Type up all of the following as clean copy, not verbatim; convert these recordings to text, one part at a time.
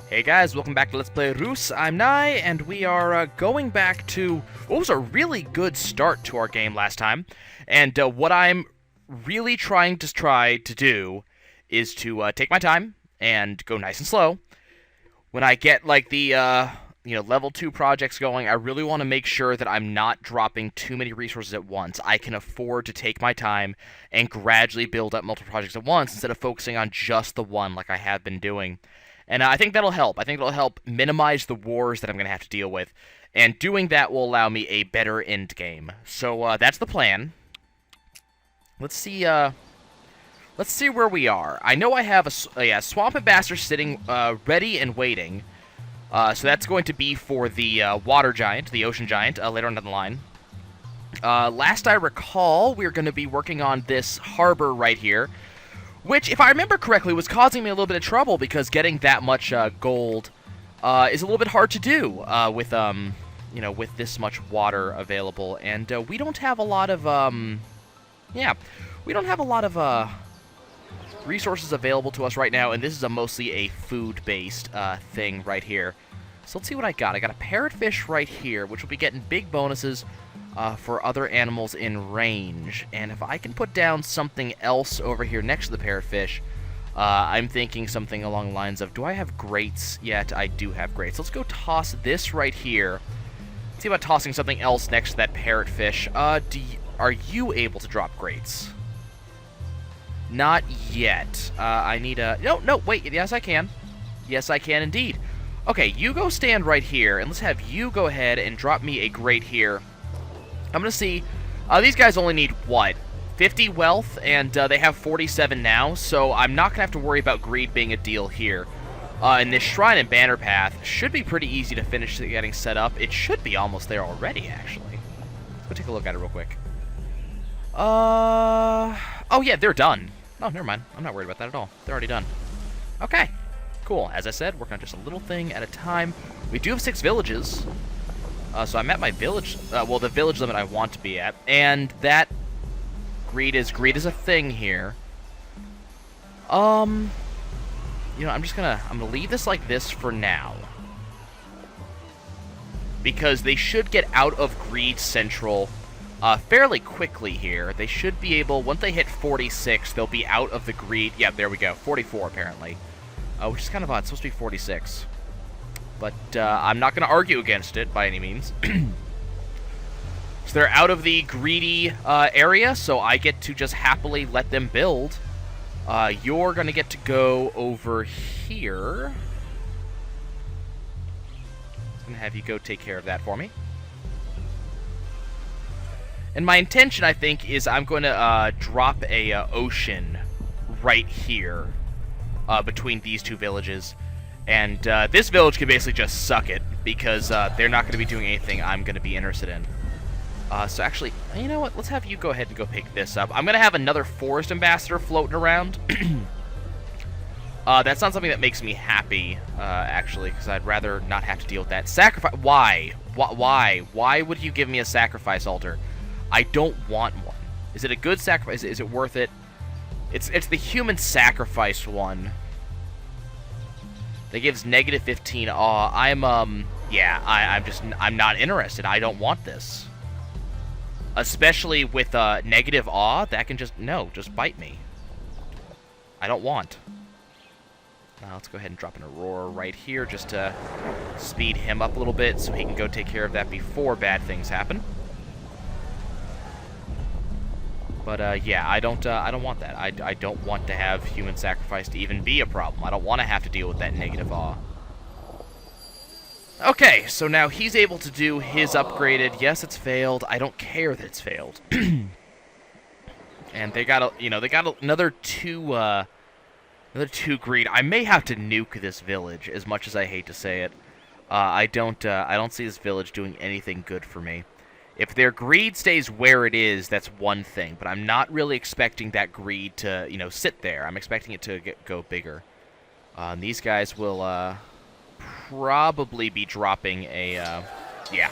Hey guys, welcome back to Let's Play Reus. I'm Nai, and we are going back to what was a really good start to our game last time. And what I'm really trying to do is to take my time and go nice and slow. When I get like the level 2 projects going, I really want to make sure that I'm not dropping too many resources at once. I can afford to take my time and gradually build up multiple projects at once instead of focusing on just the one like I have been doing. And I think that'll help. I think it'll help minimize the wars that I'm going to have to deal with. And doing that will allow me a better end game. So that's the plan. Let's see where we are. I know I have a Swamp Ambassador sitting ready and waiting. So that's going to be for the Water Giant, the Ocean Giant, later on down the line. Last I recall, we're going to be working on this harbor right here. Which, if I remember correctly, was causing me a little bit of trouble because getting that much gold is a little bit hard to do with this much water available, and we don't have a lot of resources available to us right now, and this is mostly a food-based thing right here. So let's see what I got. I got a parrotfish right here, which will be getting big bonuses for other animals in range. And if I can put down something else over here next to the parrotfish, I'm thinking something along the lines of, do I have grates yet? I do have grates. Let's go toss this right here. Let's see about tossing something else next to that parrotfish. Are you able to drop grates? Not yet. I need a... No, wait. Yes, I can. Yes, I can indeed. Okay, you go stand right here, and let's have you go ahead and drop me a grate here. I'm going to see, these guys only need, what, 50 wealth, and they have 47 now, so I'm not going to have to worry about greed being a deal here. And this Shrine and Banner Path should be pretty easy to finish getting set up. It should be almost there already, actually. Let's go take a look at it real quick. Oh yeah, they're done. Oh, never mind. I'm not worried about that at all. They're already done. Okay, cool. As I said, working on just a little thing at a time. We do have 6 villages. So I'm at my village, the village limit I want to be at, and that greed is a thing here. I'm gonna leave this like this for now, because they should get out of Greed Central fairly quickly here. They should be able, once they hit 46, they'll be out of the greed. Yeah, there we go, 44 apparently, which is kind of odd. It's supposed to be 46. But I'm not going to argue against it by any means. So they're out of the greedy area, so I get to just happily let them build. You're going to get to go over here. I'm going to have you go take care of that for me. And my intention, I think, is I'm going to drop a ocean right here between these two villages. And this village can basically just suck it, because they're not going to be doing anything I'm going to be interested in. So actually, you know what? Let's have you go ahead and go pick this up. I'm going to have another Forest Ambassador floating around. That's not something that makes me happy, actually, because I'd rather not have to deal with that. Sacrifice... Why? Why would you give me a sacrifice altar? I don't want one. Is it a good sacrifice? Is it worth it? It's the human sacrifice one. That gives negative 15 awe. I'm not interested. I don't want this. Especially with negative awe, that can just bite me. I don't want. Now let's go ahead and drop an Aurora right here just to speed him up a little bit so he can go take care of that before bad things happen. But yeah, I don't want that. I don't want to have human sacrifice to even be a problem. I don't want to have to deal with that negative awe. Okay, so now he's able to do his upgraded. Yes, it's failed. I don't care that it's failed. And they got another two greed. I may have to nuke this village, as much as I hate to say it. I don't see this village doing anything good for me. If their greed stays where it is, that's one thing, but I'm not really expecting that greed to, sit there. I'm expecting it to go bigger. These guys will probably be dropping a, yeah.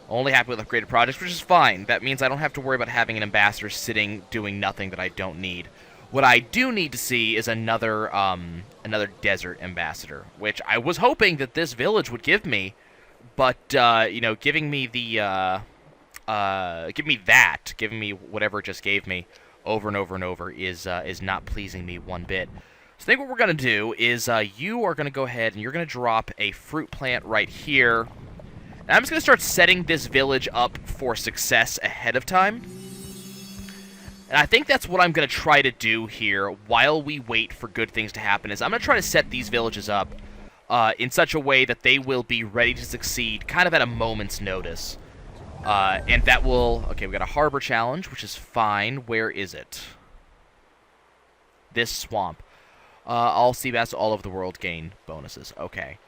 Only happy with upgraded projects, which is fine. That means I don't have to worry about having an ambassador sitting doing nothing that I don't need. What I do need to see is another desert ambassador, which I was hoping that this village would give me, but you know, giving me whatever it just gave me over and over and over is not pleasing me one bit. So I think what we're gonna do is you are gonna go ahead and you're gonna drop a fruit plant right here. And I'm just gonna start setting this village up for success ahead of time. And I think that's what I'm going to try to do here while we wait for good things to happen, is I'm going to try to set these villages up in such a way that they will be ready to succeed kind of at a moment's notice. And that will... Okay, we got a harbor challenge, which is fine. Where is it? This swamp. All sea bass all over the world gain bonuses. Okay.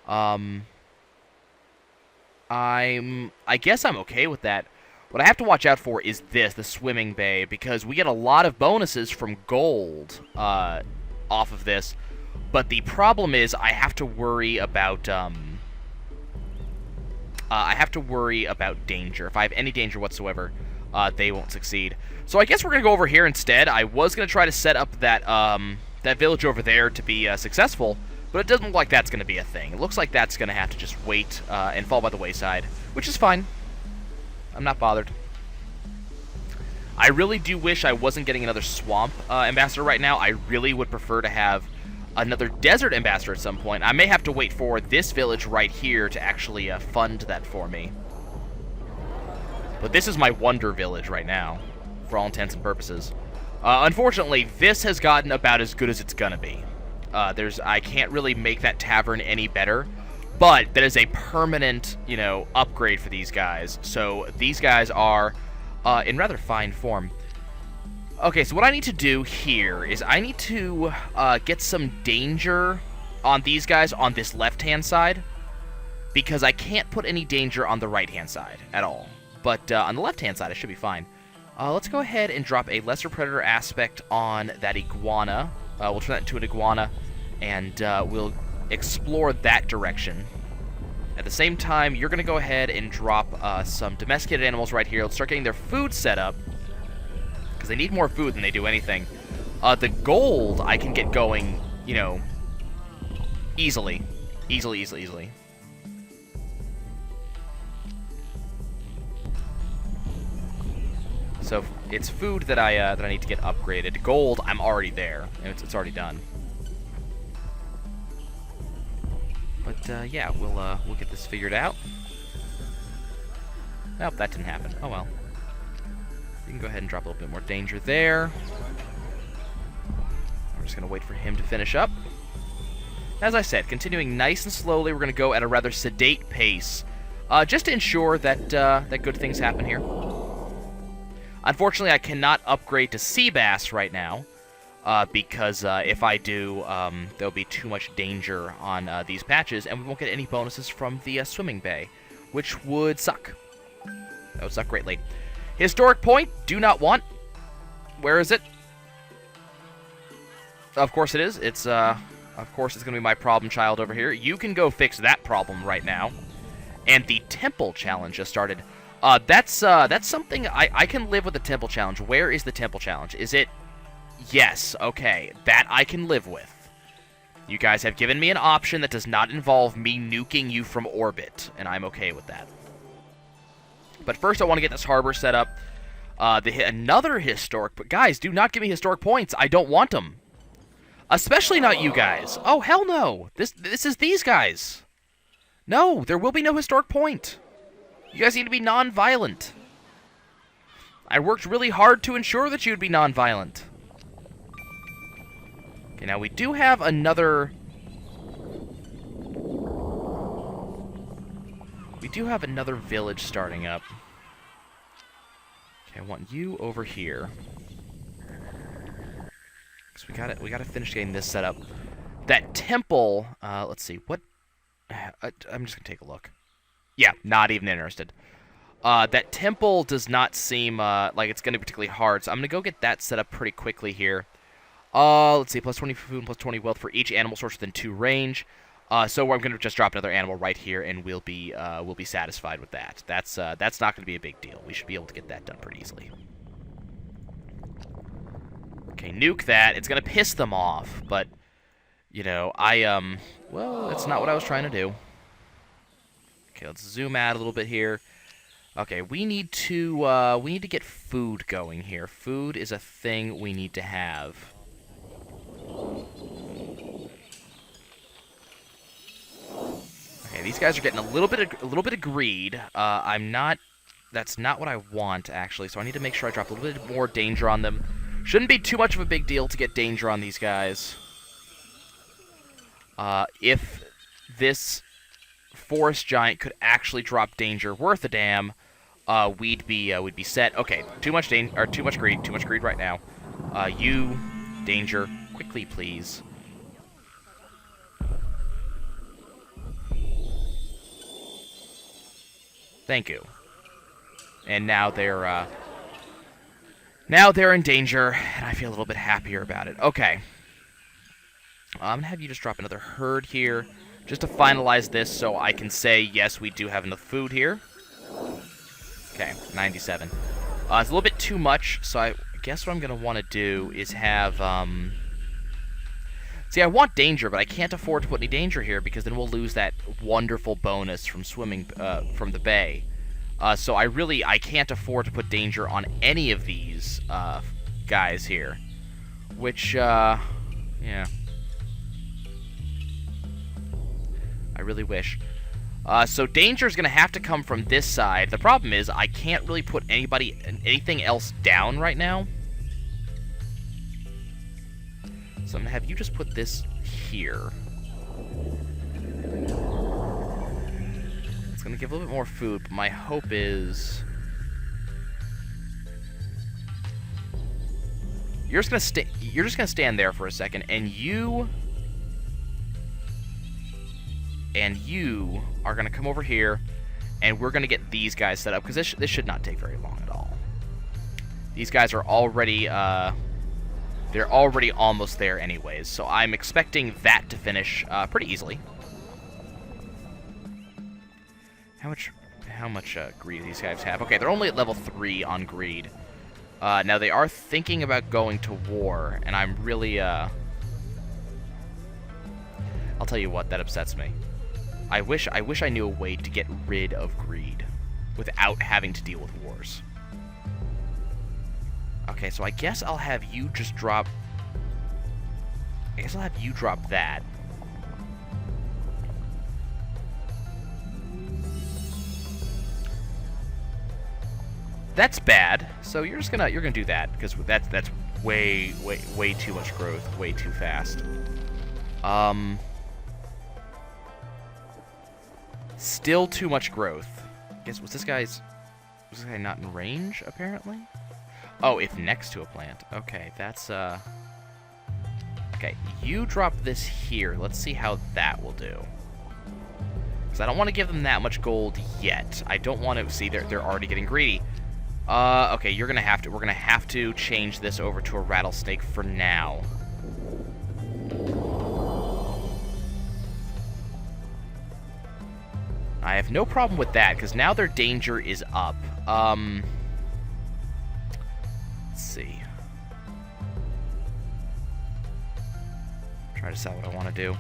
I guess I'm okay with that. What I have to watch out for is the swimming bay, because we get a lot of bonuses from gold off of this. But the problem is I have to worry about danger. If I have any danger whatsoever, they won't succeed. So I guess we're gonna go over here instead. I was gonna try to set up that that village over there to be successful, but it doesn't look like that's gonna be a thing. It looks like that's gonna have to just wait and fall by the wayside, which is fine. I'm not bothered. I really do wish I wasn't getting another swamp ambassador right now. I really would prefer to have another desert ambassador at some point. I may have to wait for this village right here to actually fund that for me. But this is my wonder village right now, for all intents and purposes. Unfortunately, this has gotten about as good as it's gonna be. I can't really make that tavern any better. But that is a permanent, you know, upgrade for these guys. So these guys are in rather fine form. Okay, so what I need to do here is I need to get some danger on these guys on this left-hand side, because I can't put any danger on the right-hand side at all. But on the left-hand side, I should be fine. Let's go ahead and drop a lesser predator aspect on that iguana. We'll turn that into an iguana, and we'll explore that direction. At the same time, you're going to go ahead and drop some domesticated animals right here. Let's start getting their food set up, because they need more food than they do anything. The gold I can get going, you know, easily. Easily. So it's food that I need to get upgraded. Gold, I'm already there, and it's already done. But yeah, we'll get this figured out. Nope, that didn't happen. Oh well. We can go ahead and drop a little bit more danger there. We're just gonna wait for him to finish up. As I said, continuing nice and slowly, we're gonna go at a rather sedate pace, just to ensure that that good things happen here. Unfortunately, I cannot upgrade to sea bass right now. Because if I do, there'll be too much danger on these patches, and we won't get any bonuses from the swimming bay, which would suck. That would suck greatly. Historic point, do not want. Where is it? Of course it is. It's, of course it's going to be my problem child over here. You can go fix that problem right now. And the temple challenge just started. That's something I can live with the temple challenge. Where is the temple challenge? Is it... Yes, okay, that I can live with. You guys have given me an option that does not involve me nuking you from orbit, and I'm okay with that. But first I want to get this harbor set up. Another historic... But guys, do not give me historic points. I don't want them. Especially not you guys. Oh, hell no. This is these guys. No, there will be no historic point. You guys need to be non-violent. I worked really hard to ensure that you'd be non-violent. Okay, now we do have another... We do have another village starting up. Okay, I want you over here. So we gotta finish getting this set up. That temple, let's see, what... I'm just gonna take a look. Yeah, not even interested. That temple does not seem like it's gonna be particularly hard, so I'm gonna go get that set up pretty quickly here. Let's see, plus 20 food and plus 20 wealth for each animal source within 2 range. So I'm gonna just drop another animal right here, and we'll be satisfied with that. That's not gonna be a big deal. We should be able to get that done pretty easily. Okay, nuke that. It's gonna piss them off, but, you know, well, that's not what I was trying to do. Okay, let's zoom out a little bit here. Okay, we need to get food going here. Food is a thing we need to have. Okay, these guys are getting a little bit of greed. That's not what I want, actually, so I need to make sure I drop a little bit more danger on them. Shouldn't be too much of a big deal to get danger on these guys. If this forest giant could actually drop danger worth a damn, we'd be set. Okay, too much greed right now. You, danger, quickly, please. Thank you. And now they're in danger, and I feel a little bit happier about it. Okay. I'm gonna have you just drop another herd here, just to finalize this, so I can say, yes, we do have enough food here. Okay, 97. It's a little bit too much, so I guess what I'm gonna want to do is have, See, I want danger, but I can't afford to put any danger here, because then we'll lose that wonderful bonus from swimming, from the bay. So I can't afford to put danger on any of these, guys here. Which, yeah. I really wish. So danger is going to have to come from this side. The problem is I can't really put anything else down right now. So I'm going to have you just put this here. It's going to give a little bit more food, but my hope is... You're just going to stand there for a second, and you are going to come over here, and we're going to get these guys set up, because this should not take very long at all. These guys are already, they're already almost there anyways, so I'm expecting that to finish pretty easily. How much greed do these guys have? Okay, they're only at level 3 on greed. Now, they are thinking about going to war, and I'm really, I'll tell you what, that upsets me. I wish I knew a way to get rid of greed without having to deal with wars. Okay, so I guess I'll have you just drop... I guess I'll have you drop that. That's bad. So you're gonna do that, because that's way too much growth, way too fast. Still too much growth. I guess was this guy not in range, apparently? Oh, if next to a plant. Okay, that's okay, you drop this here. Let's see how that will do. Because I don't want to give them that much gold yet. I don't want to see they're already getting greedy. Okay, we're gonna have to change this over to a rattlesnake for now. I have no problem with that, because now their danger is up. Let's see. Try to decide what I want to do.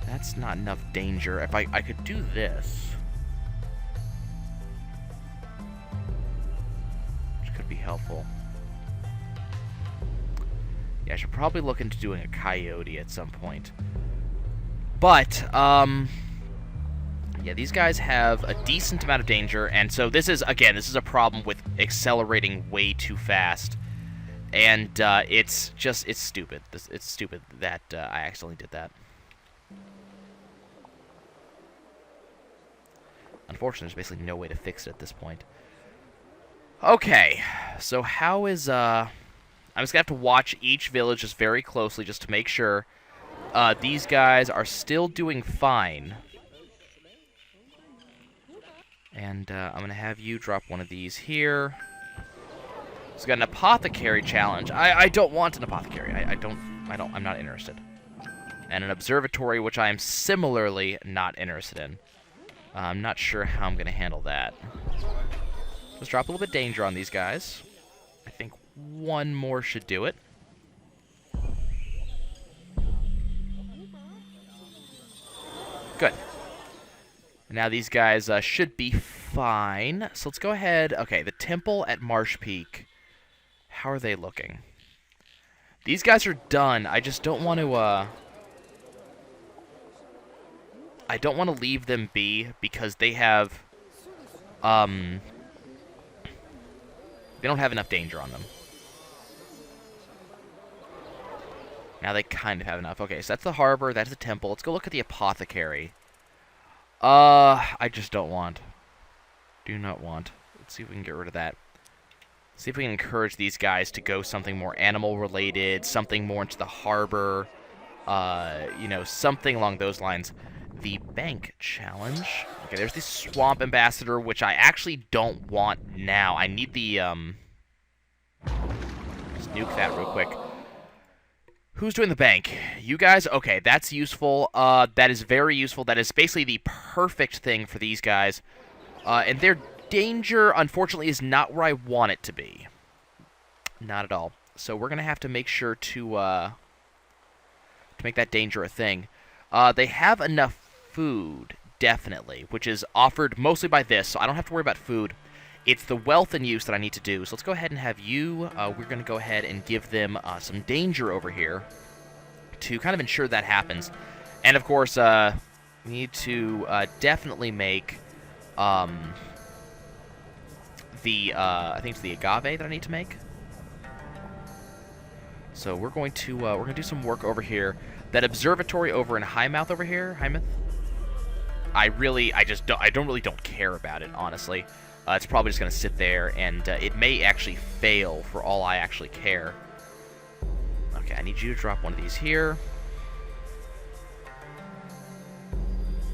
That's not enough danger. If I could do this, which could be helpful. Yeah, I should probably look into doing a coyote at some point. But, yeah, these guys have a decent amount of danger, and so this is a problem with accelerating way too fast. And, it's stupid. It's stupid that, I accidentally did that. Unfortunately, there's basically no way to fix it at this point. Okay, so how is, I'm just gonna have to watch each village just very closely just to make sure these guys are still doing fine. And I'm gonna have you drop one of these here. So we got an apothecary challenge. I don't want an apothecary. I'm not interested. And an observatory, which I am similarly not interested in. I'm not sure how I'm gonna handle that. Let's drop a little bit of danger on these guys. I think one more should do it. Good. Now these guys should be fine. So let's go ahead. Okay, the temple at Marsh Peak. How are they looking? These guys are done. I just don't want to, I don't want to leave them be because they have, they don't have enough danger on them. Now they kind of have enough. Okay, so that's the harbor. That's the temple. Let's go look at the apothecary. I just don't want. Do not want. Let's see if we can get rid of that. See if we can encourage these guys to go something more animal-related, something more into the harbor, you know, something along those lines. The bank challenge. Okay, there's the swamp ambassador, which I actually don't want now. I need the, just nuke that real quick. Who's doing the bank? You guys? Okay, that's useful. That is very useful. That is basically the perfect thing for these guys. And their danger, unfortunately, is not where I want it to be. Not at all. So we're going to have to make sure to make that danger a thing. They have enough food, definitely, which is offered mostly by this, so I don't have to worry about food. It's the wealth and use that I need to do. So let's go ahead and have you, we're going to go ahead and give them some danger over here to kind of ensure that happens. And, of course, we need to definitely make I think it's the agave that I need to make. So we're going to do some work over here. That observatory over in Highmouth over here, Highmouth. I don't care about it, honestly. It's probably just going to sit there, and it may actually fail for all I actually care. Okay, I need you to drop one of these here.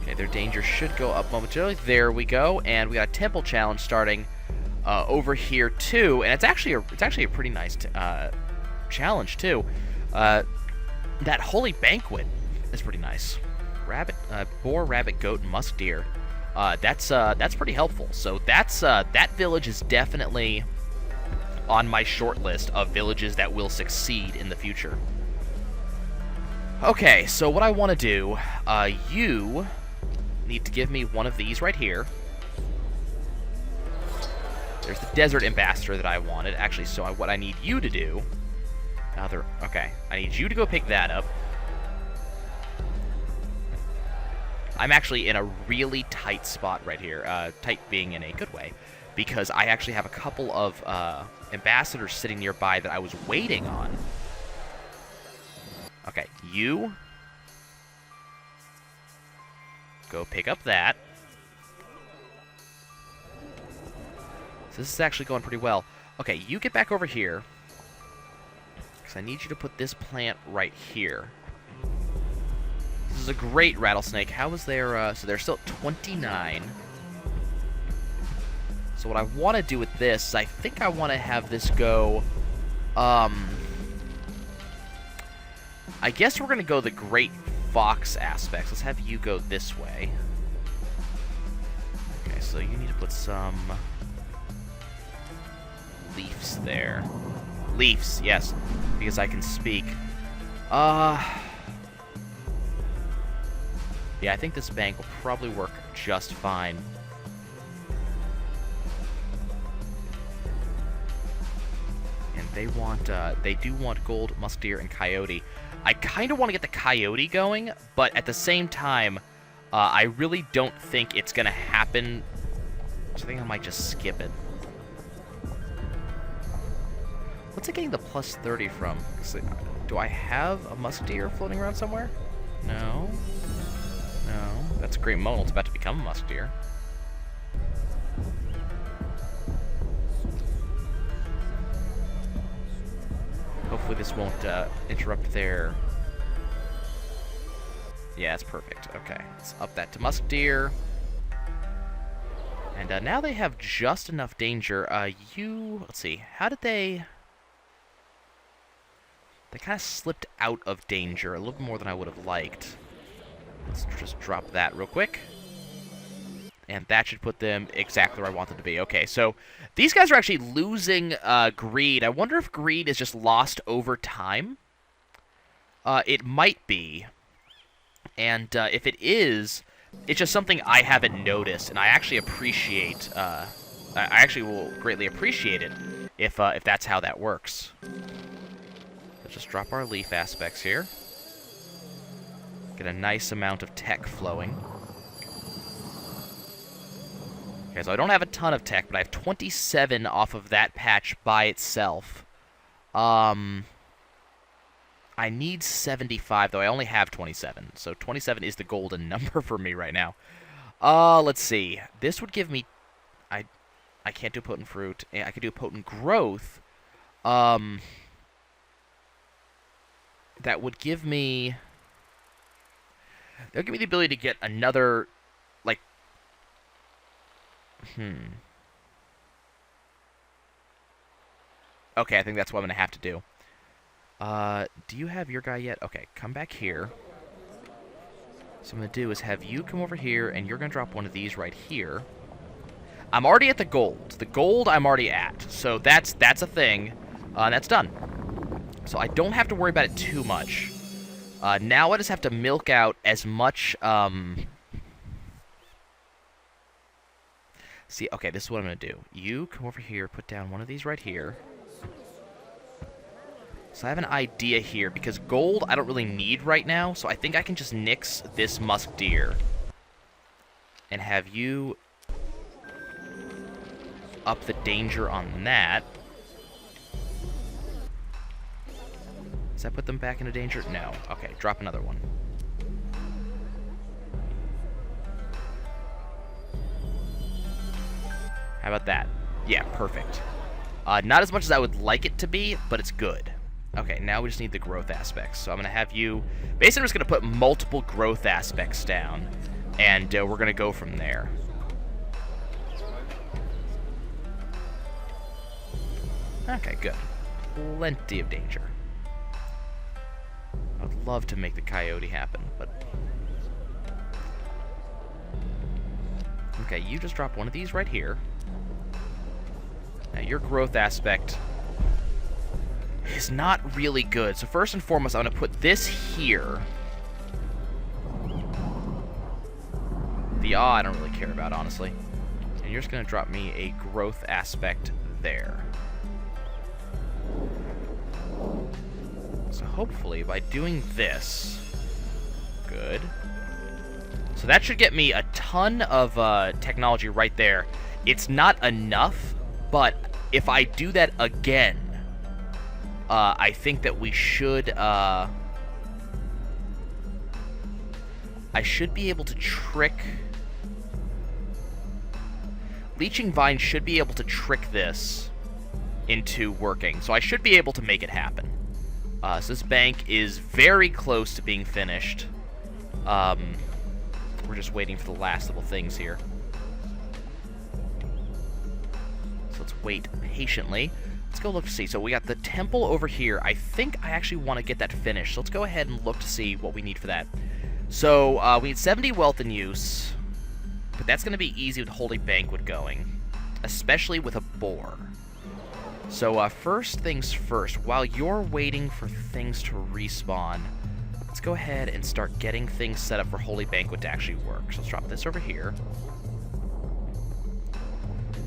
Okay, their danger should go up momentarily. There we go, and we got a temple challenge starting over here too, and it's actually a pretty nice challenge too. That holy banquet is pretty nice. Rabbit, boar, rabbit, goat, and musk deer. That's pretty helpful. So that village is definitely on my short list of villages that will succeed in the future. Okay, so what I want to do, you need to give me one of these right here. There's the desert ambassador that I wanted. Actually, so what I need you to do... Okay, I need you to go pick that up. I'm actually in a really tight spot right here. Tight being in a good way. Because I actually have a couple of ambassadors sitting nearby that I was waiting on. Okay, you... go pick up that. So this is actually going pretty well. Okay, you get back over here. Because I need you to put this plant right here. This is a great rattlesnake. How is their... so they're still at 29. So what I want to do with this is I think I want to have this go... I guess we're going to go the Great Fox aspects. Let's have you go this way. Okay, so you need to put some... leaves there. Leaves, yes. Because I can speak. Yeah, I think this bank will probably work just fine. And they do want gold, musk deer, and coyote. I kind of want to get the coyote going, but at the same time, I really don't think it's going to happen. So I think I might just skip it. What's it getting the plus 30 from? Do I have a musk deer floating around somewhere? No. No. That's a great modal. It's about to become a musk deer. Hopefully this won't interrupt their... Yeah, it's perfect. Okay, let's up that to musk deer. And now they have just enough danger. Let's see, how did they... They kind of slipped out of danger a little more than I would have liked. Let's just drop that real quick. and that should put them exactly where I want them to be. Okay, so these guys are actually losing greed. I wonder if greed is just lost over time. It might be. And if it is, it's just something I haven't noticed, and I actually appreciate. I actually will greatly appreciate it if that's how that works. Let's just drop our leaf aspects here. Get a nice amount of tech flowing. Okay, so I don't have a ton of tech, but I have 27 off of that patch by itself. I need 75, though I only have 27. So 27 is the golden number for me right now. Let's see. This would give me... I can't do potent fruit. I could do potent growth. That would give me... That would give me the ability to get another... Like... Okay, I think that's what I'm going to have to do. Do you have your guy yet? Okay, come back here. So I'm going to do is have you come over here, and you're going to drop one of these right here. I'm already at the gold. The gold I'm already at. So that's a thing. That's done. So I don't have to worry about it too much. Now I just have to milk out as much... See, okay, this is what I'm going to do. You come over here, put down one of these right here. So I have an idea here, because gold I don't really need right now, so I think I can just nix this musk deer. And have you up the danger on that. Does that put them back into danger? No. Okay, drop another one. How about that? Yeah, perfect. Not as much as I would like it to be, but it's good. Okay, now we just need the growth aspects. So I'm going to have you... Basically, I'm just going to put multiple growth aspects down, and we're going to go from there. Okay, good. Plenty of danger. I would love to make the coyote happen, but... Okay, you just drop one of these right here. Now, your growth aspect is not really good. So first and foremost, I'm going to put this here. The awe I don't really care about, honestly. And you're just going to drop me a growth aspect there. So hopefully, by doing this... Good. So that should get me a ton of technology right there. It's not enough, but if I do that again, I think that we should... I should be able to trick... Leeching Vine should be able to trick this into working, so I should be able to make it happen. So this bank is very close to being finished. We're just waiting for the last little things here. So let's wait patiently. Let's go look to see. So we got the temple over here. I think I actually want to get that finished. So let's go ahead and look to see what we need for that. So we need 70 wealth in use. But that's going to be easy with Holy Banquet going. Especially with a boar. So first things first. While you're waiting for things to respawn, let's go ahead and start getting things set up for Holy Banquet to actually work. So let's drop this over here.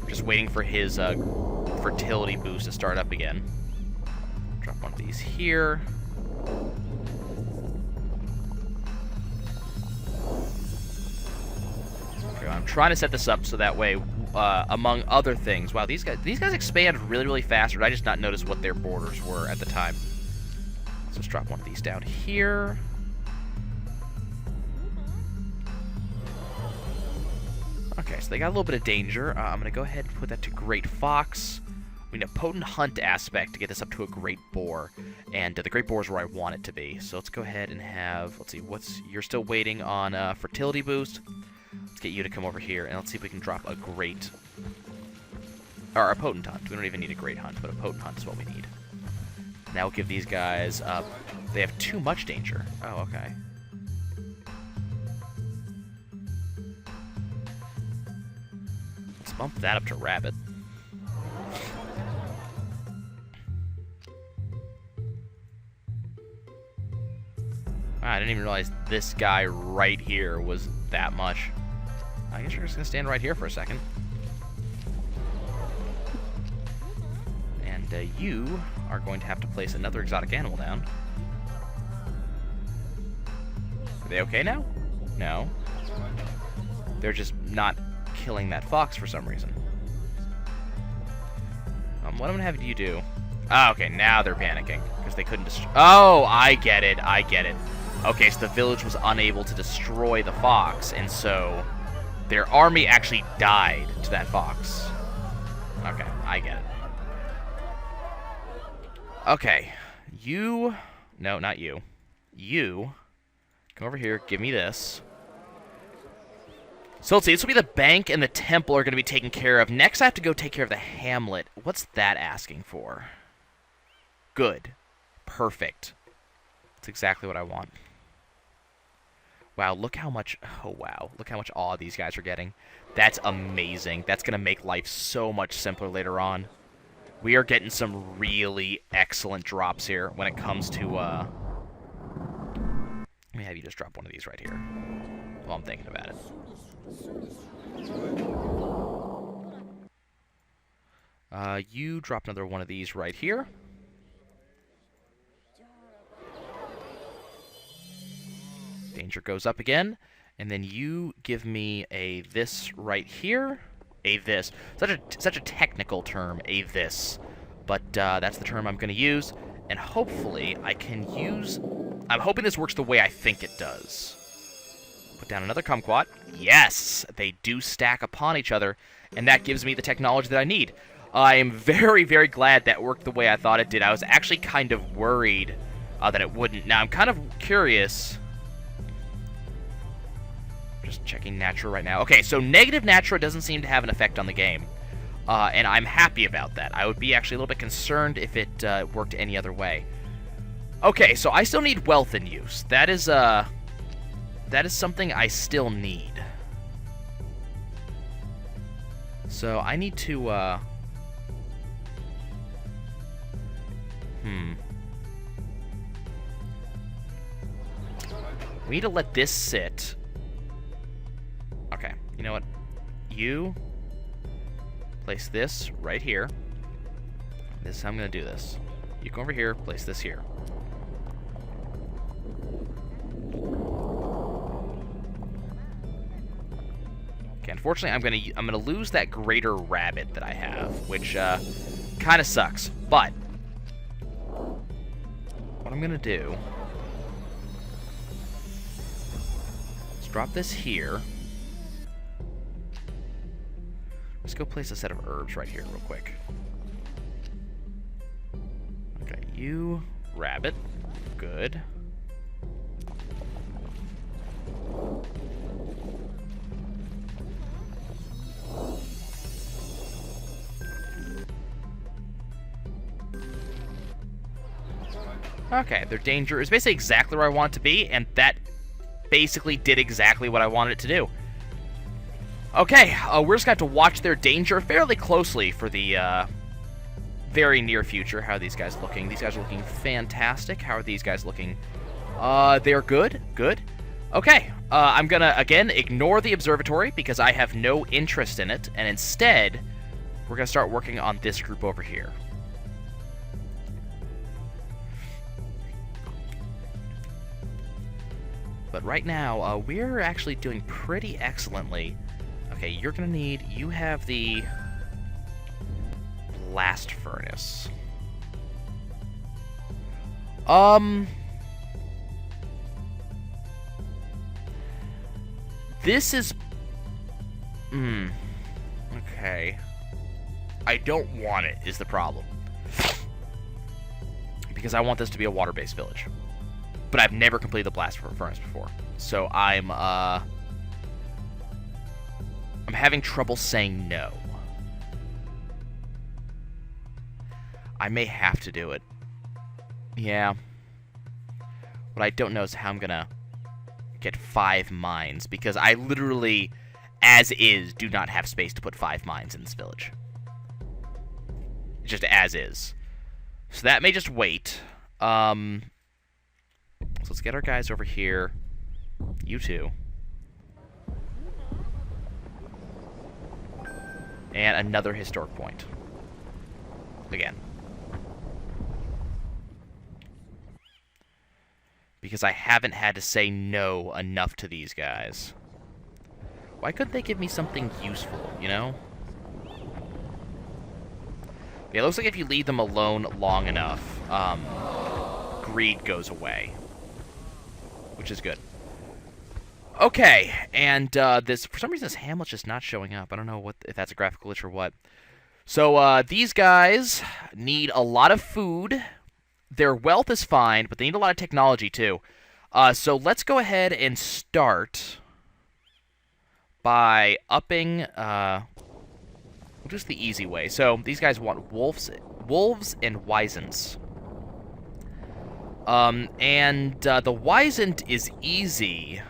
Just waiting for his fertility boost to start up again. Drop one of these here. Okay, I'm trying to set this up so that way, among other things... Wow, these guys expand really, really fast, or did I just not notice what their borders were at the time? So let's drop one of these down here. Okay, so they got a little bit of danger. I'm going to go ahead and put that to Great Fox. We need a Potent Hunt aspect to get this up to a Great Boar. And the Great Boar is where I want it to be. So let's go ahead and have... Let's see, you're still waiting on Fertility Boost. Let's get you to come over here, and let's see if we can drop a Great... Or a Potent Hunt. We don't even need a Great Hunt, but a Potent Hunt is what we need. Now we'll give these guys... they have too much danger. Oh, okay. Let's bump that up to rabbit. I didn't even realize this guy right here was that much. I guess we're just going to stand right here for a second. And you are going to have to place another exotic animal down. Are they okay now? No. They're just not killing that fox for some reason. What I'm going to have you do... Oh, okay, now they're panicking. Because they couldn't destroy... Oh, I get it, I get it. Okay, so the village was unable to destroy the fox, and so their army actually died to that fox. Okay, I get it. Okay, you... No, not you. You... Come over here, give me this. So let's see, this will be the bank and the temple are going to be taken care of. Next, I have to go take care of the hamlet. What's that asking for? Good. Perfect. That's exactly what I want. Wow, look how much... Oh, wow. Look how much awe these guys are getting. That's amazing. That's going to make life so much simpler later on. We are getting some really excellent drops here when it comes to... Let me have you just drop one of these right here while I'm thinking about it. You drop another one of these right here. Danger goes up again. And then you give me a this right here. A this. Such a technical term, a this. But that's the term I'm going to use. And hopefully I can use... I'm hoping this works the way I think it does. Put down another kumquat. Yes! They do stack upon each other. And that gives me the technology that I need. I am very, very glad that worked the way I thought it did. I was actually kind of worried that it wouldn't. Now, I'm kind of curious... Just checking Natura right now. Okay, so negative Natura doesn't seem to have an effect on the game. And I'm happy about that. I would be actually a little bit concerned if it worked any other way. Okay, so I still need wealth in use. That is something I still need. So I need to, We need to let this sit. Okay, you know what? You place this right here. This is how I'm going to do this. You come over here, place this here. Okay, unfortunately, I'm gonna lose that greater rabbit that I have, which kind of sucks. But what I'm gonna do is drop this here. Let's go place a set of herbs right here real quick. Okay, you rabbit, good. Okay, their danger is basically exactly where I want it to be, and that basically did exactly what I wanted it to do. Okay, we're just going to have to watch their danger fairly closely for the very near future. How are these guys looking? These guys are looking fantastic. How are these guys looking? They're good. Good. Okay, I'm going to, again, ignore the observatory because I have no interest in it, and instead, we're going to start working on this group over here. But right now, we're actually doing pretty excellently. Okay, you're gonna need... You have the blast furnace. This is... Okay. I don't want it, is the problem. Because I want this to be a water-based village. But I've never completed the blast furnace before. So I'm having trouble saying no. I may have to do it. Yeah. What I don't know is how I'm gonna get 5 mines, because I literally as is, do not have space to put 5 mines in this village. Just as is. So that may just wait. So let's get our guys over here. You two. And another historic point. Again. Because I haven't had to say no enough to these guys. Why couldn't they give me something useful, you know? Yeah, it looks like if you leave them alone long enough, greed goes away. Which is good. Okay, and this, for some reason this hamlet's just not showing up. I don't know if that's a graphical glitch or what. So, these guys need a lot of food. Their wealth is fine, but they need a lot of technology, too. So let's go ahead and start by upping, just the easy way. So, these guys want wolves and wisents. The wisent is easy.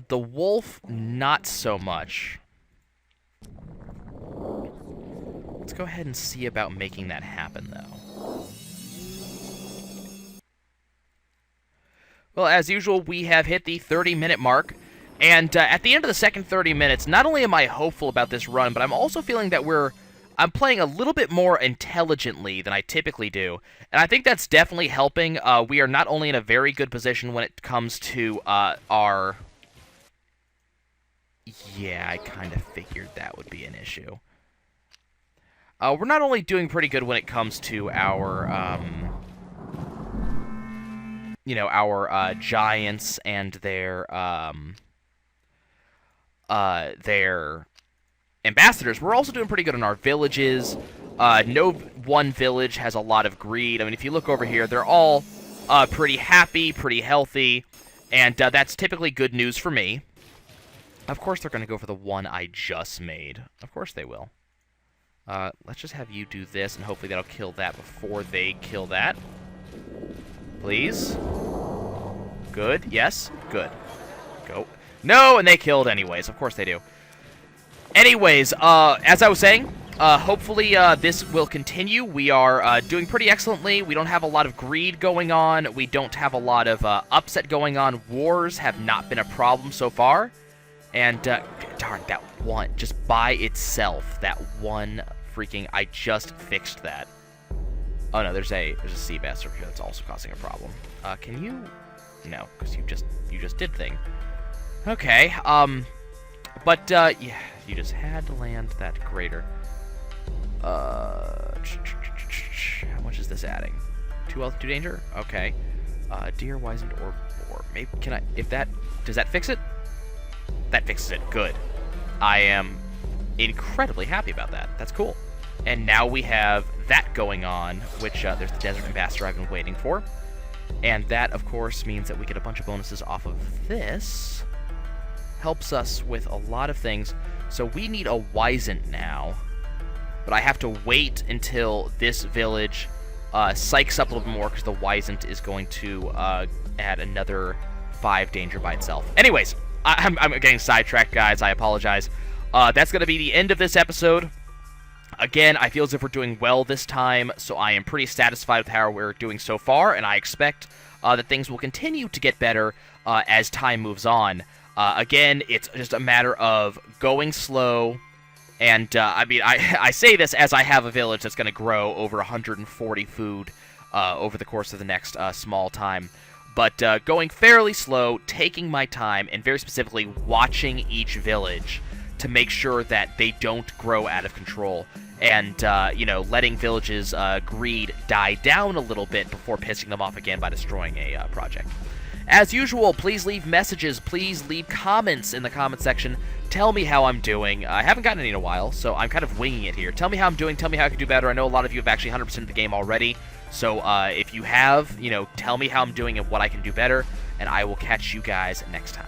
The wolf, not so much. Let's go ahead and see about making that happen, though. Well, as usual, we have hit the 30-minute mark. And at the end of the second 30 minutes, not only am I hopeful about this run, but I'm also feeling that I'm playing a little bit more intelligently than I typically do. And I think that's definitely helping. We are not only in a very good position when it comes to our... Yeah, I kind of figured that would be an issue. We're not only doing pretty good when it comes to our, our giants and their ambassadors. We're also doing pretty good on our villages. No one village has a lot of greed. I mean, if you look over here, they're all pretty happy, pretty healthy, and that's typically good news for me. Of course they're going to go for the one I just made. Of course they will. Let's just have you do this, and hopefully that'll kill that before they kill that. Please. Good. Yes. Good. Go. No, and they killed anyways. Of course they do. Anyways, as I was saying, hopefully this will continue. We are doing pretty excellently. We don't have a lot of greed going on. We don't have a lot of upset going on. Wars have not been a problem so far. And, darn, that one, just by itself, that one freaking, I just fixed that. Oh, no, there's a sea bass over here that's also causing a problem. Can you? No, because you just did thing. Okay, but, yeah, you just had to land that greater. How much is this adding? 2 health, 2 danger? Okay. Deer, wizened, or boar. Maybe, does that fix it? That fixes it. Good. I am incredibly happy about that. That's cool. And now we have that going on, which there's the Desert Ambassador I've been waiting for. And that, of course, means that we get a bunch of bonuses off of this. Helps us with a lot of things. So we need a Wisent now. But I have to wait until this village psychs up a little bit more, because the Wisent is going to add another 5 danger by itself. Anyways, I'm getting sidetracked, guys. I apologize. That's going to be the end of this episode. Again, I feel as if we're doing well this time, so I am pretty satisfied with how we're doing so far, and I expect that things will continue to get better as time moves on. Again, it's just a matter of going slow, and I mean, I say this as I have a village that's going to grow over 140 food over the course of the next small time. But going fairly slow, taking my time, and very specifically watching each village to make sure that they don't grow out of control. And, letting villages' greed die down a little bit before pissing them off again by destroying a project. As usual, please leave messages, please leave comments in the comment section. Tell me how I'm doing. I haven't gotten any in a while, so I'm kind of winging it here. Tell me how I'm doing, tell me how I can do better. I know a lot of you have actually 100%ed the game already. So if you have, tell me how I'm doing and what I can do better, and I will catch you guys next time.